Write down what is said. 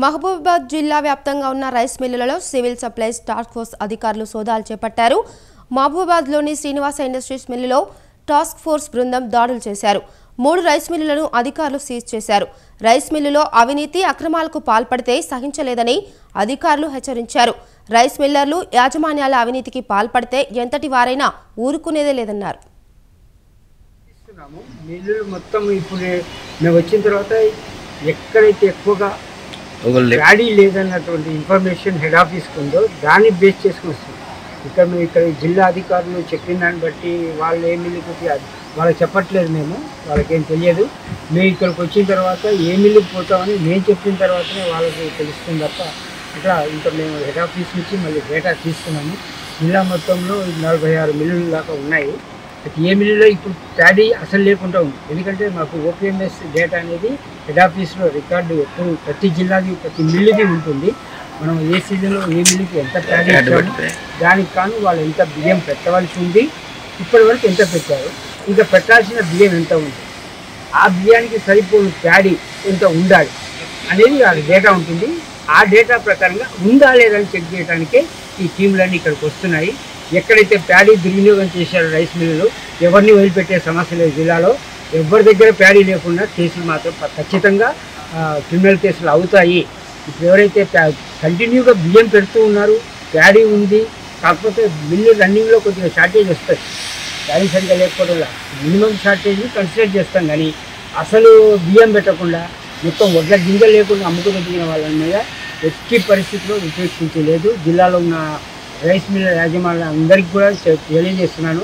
మహబూబాబాద్ జిల్లా వ్యాప్తంగా ఉన్న రైస్ మిల్లులలో సివిల్ సప్లైస్ టాస్క్ ఫోర్స్ అధికారులు సోదాలు చేపట్టారు. మహబూబాబాద్లోని శ్రీనివాస ఇండస్ట్రీస్ మిల్లులో టాస్క్ ఫోర్స్ బృందం దాడులు చేశారు. 3 రైస్ మిల్లులను అధికారులు సీజ్ చేశారు. రైస్ మిల్లులో అవినీతి అక్రమాలకు పాల్పడితే సహించలేదని అధికారులు హెచ్చరించారు. రైస్ మిల్లర్లు యాజమాన్యాల అవినీతికి పాల్పడితే ఎంతటి వారైనా ఊరుకునేదే లేదన్నారు. మిల్లులు మొత్తం ఇప్పుడు మేము వచ్చిన తర్వాత ఎక్కడైతే ఎక్కువగా ప్యాడీ లేదన్నటువంటి ఇన్ఫర్మేషన్ హెడ్ ఆఫీస్కి ఉందో దాన్ని బేస్ చేసుకుని వస్తుంది. ఇక్కడ జిల్లా అధికారులు చెప్పిన దాన్ని బట్టి వాళ్ళు ఏ మిల్లుకి వాళ్ళకి చెప్పట్లేదు, వాళ్ళకేం తెలియదు. మేము ఇక్కడికి వచ్చిన తర్వాత ఏ మిల్లుకి పోతామని మేము చెప్పిన తర్వాతనే వాళ్ళకి తెలుస్తుంది తప్ప ఇట్లా ఇంకా మేము హెడ్ ఆఫీస్ నుంచి మళ్ళీ డేటా తీసుకున్నాము. జిల్లా మొత్తంలో 46 మిల్లులు దాకా ఉన్నాయి. ఏ మిల్లులో ఇప్పుడు ప్యాడీ అసలు లేకుండా ఉంది. ఎందుకంటే మాకు ఓపీఎంఎస్ డేటా అనేది హెడ్ ఆఫీస్లో రికార్డు ఎప్పుడు ప్రతి జిల్లాది ప్రతి మిల్లుది ఉంటుంది. మనం ఏ సీజన్లో ఏ మిల్లుకి ఎంత ప్యాడీ ఇచ్చాము, దానికి కాను వాళ్ళు ఎంత బియ్యం పెట్టవలసి ఉంది, ఇప్పటి వరకు ఎంత పెట్టారు, ఇంకా పెట్టాల్సిన బియ్యం ఎంత ఉంది, ఆ బియ్యానికి సరిపోయిన ప్యాడీ ఎంత ఉండాలి అనేది ఆ డేటా ఉంటుంది. ఆ డేటా ప్రకారంగా ఉందా లేదని చెక్ చేయడానికే ఈ టీంలన్నీ ఇక్కడికి వస్తున్నాయి. ఎక్కడైతే ప్యాడీ దుర్వినియోగం చేశారో రైస్ మిల్లులు ఎవరిని వదిలిపెట్టే సమస్య లేదు. జిల్లాలో ఎవరి దగ్గర ప్యాడీ లేకుండా కేసులు మాత్రం ఖచ్చితంగా క్రిమినల్ కేసులు అవుతాయి. ఇప్పుడు ఎవరైతే కంటిన్యూగా బియ్యం పెడుతూ ఉన్నారు, ప్యాడీ ఉంది, కాకపోతే మిల్లు రన్నింగ్లో కొద్దిగా షార్టేజ్ వస్తుంది. ప్యాడీ సరిగ్గా లేకపోవడం వల్ల మినిమం షార్టేజ్ని కన్సిడర్ చేస్తాం, కానీ అసలు బియ్యం పెట్టకుండా మొత్తం వడ్ల గింజలు లేకుండా అమ్ముకుని దిగిన వాళ్ళ మీద ఎట్టి పరిస్థితిలో ఉపేక్షించలేదు. జిల్లాలో ఉన్న రైస్ మిల్ యాజమాన్యం అందరికీ కూడా తెలియజేస్తున్నాను.